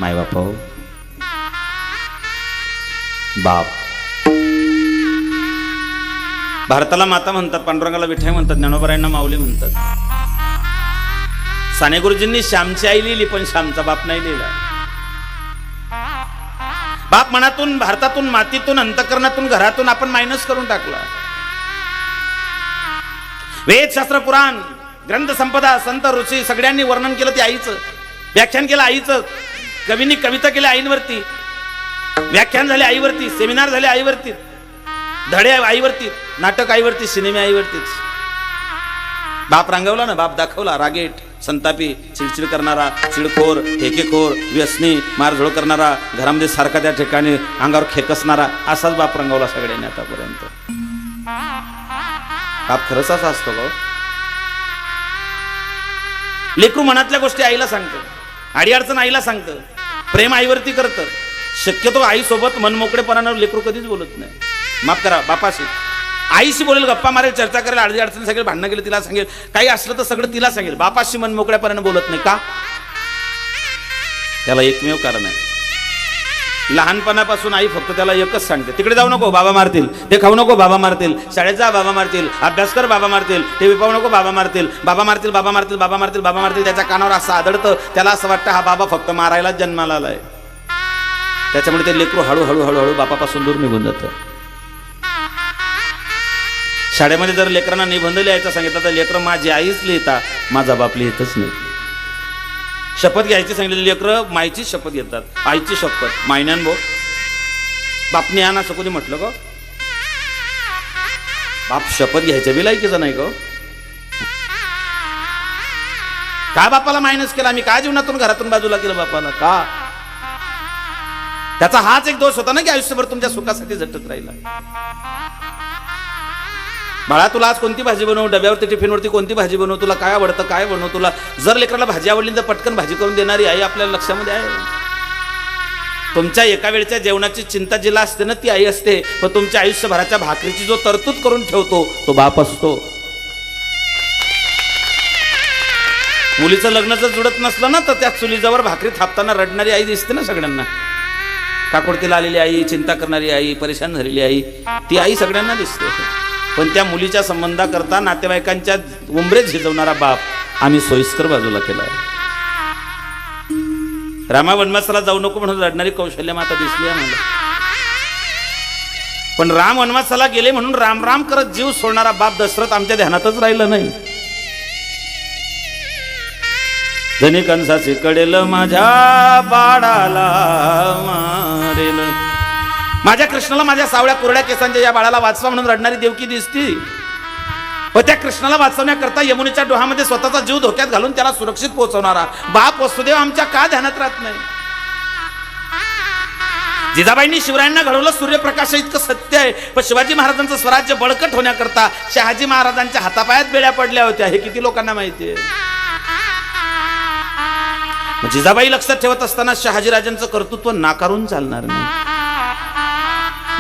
मायबाप हो, बाप. भारताला माता म्हणतात, पांडुरंगाला विठाई म्हणतात, ज्ञानोबरायांना माऊली म्हणतात. साने गुरुजींनी श्यामची आई लिहिली, पण श्यामचा बाप नाही लिहिला. बाप मनातून, भारतातून, मातीतून, अंतकरणातून, घरातून आपण मायनस करून टाकला. वेद, शास्त्र, पुराण, ग्रंथ संपदा, संत, ऋषी सगळ्यांनी वर्णन केलं ते आईचं, व्याख्यान केलं आईचं, कवींनी कविता केल्या आईवरती, व्याख्यान झाले आईवरती, सेमिनार झाले आईवरती, धडे आईवरती, नाटक आईवरती, सिनेमे आईवरतीच. बाप रांगवला ना, बाप दाखवला. रागेट, संतापी, चिडचिड करणारा, चिडखोर, ठेकेखोर, व्यसनी, मारझोड करणारा, घरामध्ये सारखा त्या ठिकाणी अंगावर खेकसणारा, असाच बाप रंगवला सगळ्यांनी आतापर्यंत. बाप खरंच असा असतो का? लेकरू मनातल्या गोष्टी आईला सांगतं, अडीअडचण आईला सांगतं, प्रेम आईवरती करतं. शक्यतो आईसोबत मनमोकळेपणानं लेकरू कधीच बोलत नाही. माफ करा, बापाशी, आईशी बोलेल, गप्पा मारेल, चर्चा करेल, अडचणी अडचणी सांगेल, भांडणं केलं तिला सांगेल, काही असलं तर सगळं तिला सांगेल. बापाशी मनमोकळेपणानं बोलत नाही का? त्याला एकमेव कारण आहे, लहानपणापासून आई फक्त त्याला एकच सांगते, तिकडे जाऊ नको बाबा मारतील, ते खाऊ नको बाबा मारतील, शाळेत जा बाबा मारतील, अभ्यास कर बाबा मारतील, टीव्ही पाहू नको बाबा मारतील, बाबा मारतील, बाबा मारतील, बाबा मारतील, बाबा मारतील. त्याच्या कानावर असं आदळतं, त्याला असं वाटतं हा बाबा फक्त मारायलाच जन्माला आलाय. त्याच्यामुळे ते लेकरू हळूहळू हळूहळू बापापासून दूर निघून जातं. शाळेमध्ये जर लेकरांना निबंध लिहायचा सांगितलं तर लेकरं माझी आईच लिहिता, माझा बाप लिहितच नाही. शपथ घ्यायची सांगितलेली लेकरं मायची शपथ घेतात, आईची शपथ. मायन्यान भाऊ, बापने आण असं कोणी म्हटलं का? बाप शपथ घ्यायच्या बी लायकीचा नाही का? का बापाला मायनस केला आम्ही? का जीवनातून घरातून बाजूला केलं बापाला? का? त्याचा हाच एक दोष होता ना की आयुष्यभर तुमच्या सुखासाठी झटत राहिला. बाळा तुला आज कोणती भाजी बनवू, डब्यावरती टिफिनवरती कोणती भाजी बनवू, तुला काय आवडतं, काय बनवू तुला. जर लेकराला भाजी आवडली तर पटकन भाजी करून देणारी आई आपल्याला लक्षामध्ये आहे. तुमच्या एका वेळच्या जेवणाची चिंता जिला असते ना ती आई असते, पण तुमच्या आयुष्यभराच्या भाकरीची जो तरतूद करून ठेवतो तो बाप असतो. मुलीचं लग्न जर जुळत नसलं ना तर त्या चुलीजवळ भाकरी थापताना रडणारी आई दिसते ना सगळ्यांना. काकोडतीला आलेली आई, चिंता करणारी आई, परेशान झालेली आई, ती आई सगळ्यांना दिसते. पण त्या मुलीच्या संबंधाकरता नातेवाईकांच्या उंबरे झिजवणारा बाप आम्ही सोयीस्कर बाजूला केला. रामा वनवासाला जाऊ नको म्हणून रडणारी कौशल्य माता दिसली आम्हाला. पण राम वनवासाला गेले म्हणून राम राम करत जीव सोडणारा बाप दशरथ आमच्या ध्यानातच राहिला नाही. धनी कंसाचे कडेल माझ्या बाळाला मारेल, माझ्या कृष्णाला माझ्या सावळ्या कोरड्या केसांच्या या बाळाला वाचवा म्हणून रडणारी देवकी दिसती. व त्या कृष्णाला वाचवण्याकरता यमुनेच्या डोहामध्ये स्वतःचा जीव धोक्यात घालून त्याला सुरक्षित पोहोचवणारा बाप वसुदेव आमच्या का ध्यानात राहत नाही? जिजाबाईंनी शिवरायांना घडवलं, सूर्यप्रकाश इतकं सत्य आहे. पण शिवाजी महाराजांचं स्वराज्य बळकट होण्याकरता शहाजी महाराजांच्या हातापायात बेड्या पडल्या होत्या, हे किती लोकांना माहिती आहे. जिजाबाई लक्षात ठेवत असताना शहाजीराजांचं कर्तृत्व नाकारून चालणार नाही.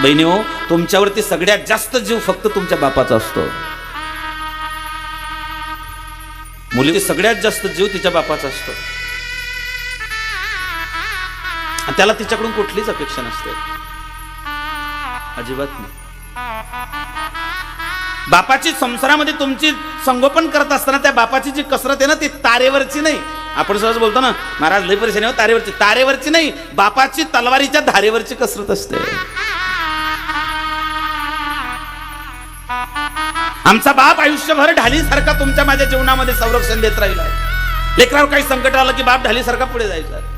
बहिणी हो, तुमच्यावरती सगळ्यात जास्त जीव फक्त तुमच्या बापाचा असतो. मुलीची सगळ्यात जास्त जीव तिच्या बापाचा असतो. आणि त्याला तिच्याकडून कुठलीच अपेक्षा नसते, अजिबात नाही. बापाची संसारामध्ये तुमची संगोपन करत असताना त्या बापाची जी कसरत आहे ना ती तारेवरची नाही. आपण सहज बोलतो ना महाराज लय परेशानी हो, तारेवरची. तारेवरची नाही, बापाची तलवारीच्या धारेवरची कसरत असते. आमचा बाप आयुष्यभर ढालीसारखा तुमच्या माझ्या जीवनामध्ये संरक्षण देत राहिला. लेकरावर काही संकट आलं की बाप ढालीसारखा पुढे जायचा.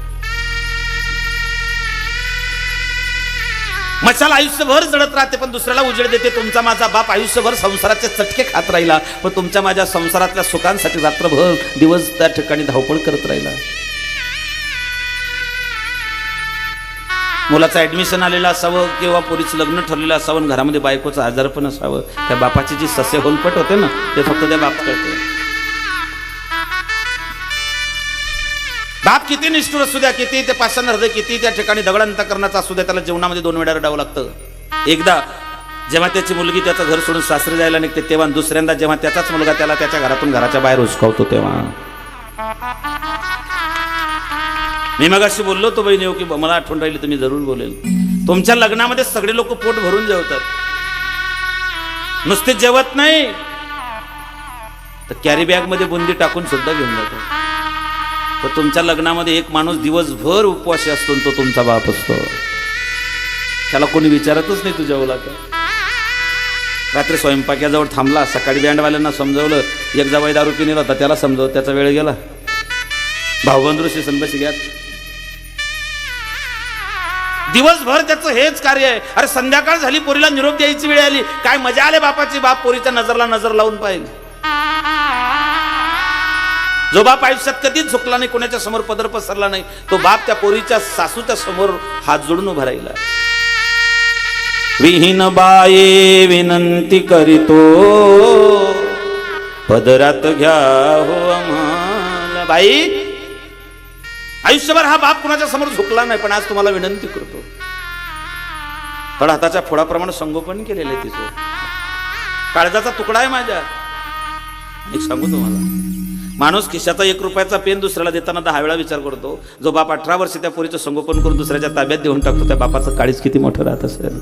मशाल आयुष्यभर जळत राहते पण दुसऱ्याला उजेड देते. तुमचा माझा बाप आयुष्यभर संसाराचे चटके खात राहिला, पण तुमच्या माझ्या संसारातल्या सुखांसाठी रात्रभर दिवस त्या ठिकाणी धावपळ करत राहिला. मुलाचं ऍडमिशन आलेलं असावं किंवा पोरीचं लग्न ठरलेलं असावं, घरामध्ये बायकोचं आजारपण असावं, त्या बापाची जी सस्य होलपट होते ना ते फक्त त्या बाप कळते. बाप किती निष्ठुर असू द्या, किती ते पाषाण हृदय, किती त्या ठिकाणी दगडांतकरणाचा असू द्या, त्याला जीवनामध्ये 2 वेळा रडावं लागतं. एकदा जेव्हा त्याची मुलगी त्याचं घर सोडून सासरी जायला निघते तेव्हा, दुसऱ्यांदा जेव्हा त्याचाच मुलगा त्याला त्याच्या घरातून घराच्या बाहेर हुसकावतो तेव्हा. मी मगाशी बोललो तो बहिणी हो की मला आठवण राहिली तर मी जरूर बोलेल. तुमच्या लग्नामध्ये सगळे लोक पोट भरून जेवतात, नुसते जेवत नाही तर कॅरी बॅग मध्ये बुंदी टाकून सुद्धा घेऊन जातात. तर तुमच्या लग्नामध्ये एक माणूस दिवसभर उपवासी असतो आणि तो तुमचा बाप असतो. त्याला कोणी विचारतच नाही तू जेवला का. रात्री स्वयंपाक्याजवळ थांबला, सकाळी बँडवाल्यांना समजवलं, एक जावई दारू पिणेला होता त्याला समजव, त्याचा वेळ गेला. भाऊबंधू सनबशी घ्या, दिवसभर त्याचं हेच कार्य आहे. अरे संध्याकाळ झाली, पोरीला निरोप द्यायची वेळ आली, काय मजा आले बापाची. बाप पोरीच्या नजरला नजर लावून पाहिजे. जो बाप आयुष्यात कधीच झुकला नाही, कोणाच्या समोर पदर पसरला नाही, तो बाप त्या पोरीच्या सासूच्या समोर हात जोडून उभा राहिला. विहीन बाये विनंती करीतो, पदरात घ्या हो आम्हाला. बाई, आयुष्यभर हा बाप कुणाच्या समोर झुकला नाही, पण आज तुम्हाला विनंती करतो. थोडा हाताच्या फोडाप्रमाणे संगोपन केलेलं आहे तिचं. काळजाचा तुकडा आहे माझ्या. एक सांगू तुम्हाला, माणूस खिशाचा 1 रुपयाचा पेन दुसऱ्याला देताना 10 वेळा विचार करतो. जो बाप 18 वर्ष त्या पोरीचं संगोपन करून दुसऱ्याच्या ताब्यात देऊन टाकतो, त्या बापाचं काळीज किती मोठं राहत असेल.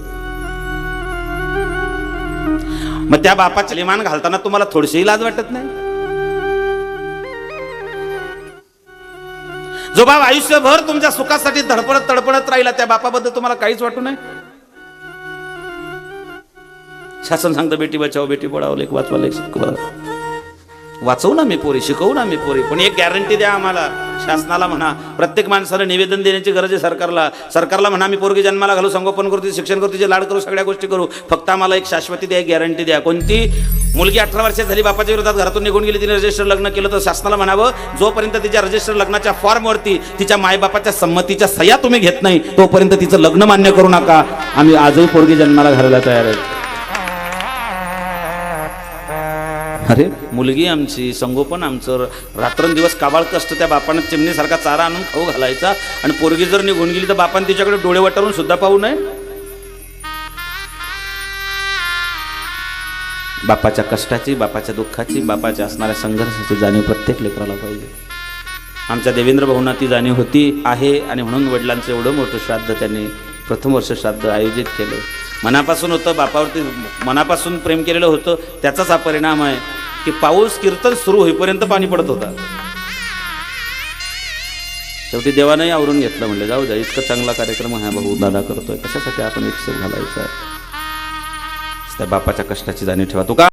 मग त्या बापाचे लिमान घालताना तुम्हाला थोडीशी लाज वाटत नाही? जो बाप आयुष्यभर तुमच्या सुखासाठी धडपडत तडपडत राहिला, त्या बापाबद्दल तुम्हाला काहीच वाटू नये? शासन सांगतं बेटी बचाओ बेटी पढाओ, लेक वाचवा लेक शिकवा. वाचवू ना मी पोरी, शिकवू ना मी पोरी, पण एक गॅरंटी द्या आम्हाला. शासनाला म्हणा, प्रत्येक माणसाला निवेदन देण्याची गरज आहे सरकारला. सरकारला म्हणा मी पोरगी जन्माला घालू, संगोपन करू, तिचे शिक्षण करू, तिचे लाड करू, सगळ्या गोष्टी करू, फक्त आम्हाला एक शाश्वती द्या, एक गॅरंटी द्या. कोणती? मुलगी 18 वर्षाची झाली, बापाच्या विरोधात घरातून निघून गेली, तिने रजिस्टर लग्न केलं, तर शासनाला म्हणावं जोपर्यंत तिच्या रजिस्टर लग्नाच्या फॉर्मवरती तिच्या मायबापाच्या संमतीच्या सह्या तुम्ही घेत नाही, तोपर्यंत तिचं लग्न मान्य करू नका. आम्ही आजही पोरगी जन्माला घालायला तयार आहे. अरे मुलगी आमची, संगोपन आमचं, रात्रंदिवस काबाळ कष्ट त्या बापानं चिमणीसारखा चारा आणून खाऊ घालायचा, आणि पोरगी जर निघून गेली तर बापाने तिच्याकडे डोळे वटारून सुद्धा पाहू नये. बापाच्या कष्टाची, बापाच्या दुःखाची, बापाच्या असणाऱ्या संघर्षाची जाणीव प्रत्येक लेकराला पाहिजे. आमच्या देवेंद्र भाऊंना ती जाणीव होती, आहे, आणि म्हणून वडिलांचं एवढं मोठं श्राद्ध त्यांनी प्रथम वर्ष श्राद्ध आयोजित केलं. मनापासून होतं, बापावरती मनापासून प्रेम केलेलं होतं. त्याचाच हा परिणाम आहे की पाऊस कीर्तन सुरू होईपर्यंत पाणी पडत होता. शेवटी देवानंही आवरून घेतलं, म्हणलं जाऊ द्या, इतका चांगला कार्यक्रम हा भाऊ दादा करतोय, कशासाठी आपण विकसित घालायचा. त्या बापाच्या कष्टाची जाणीव ठेवा. तुका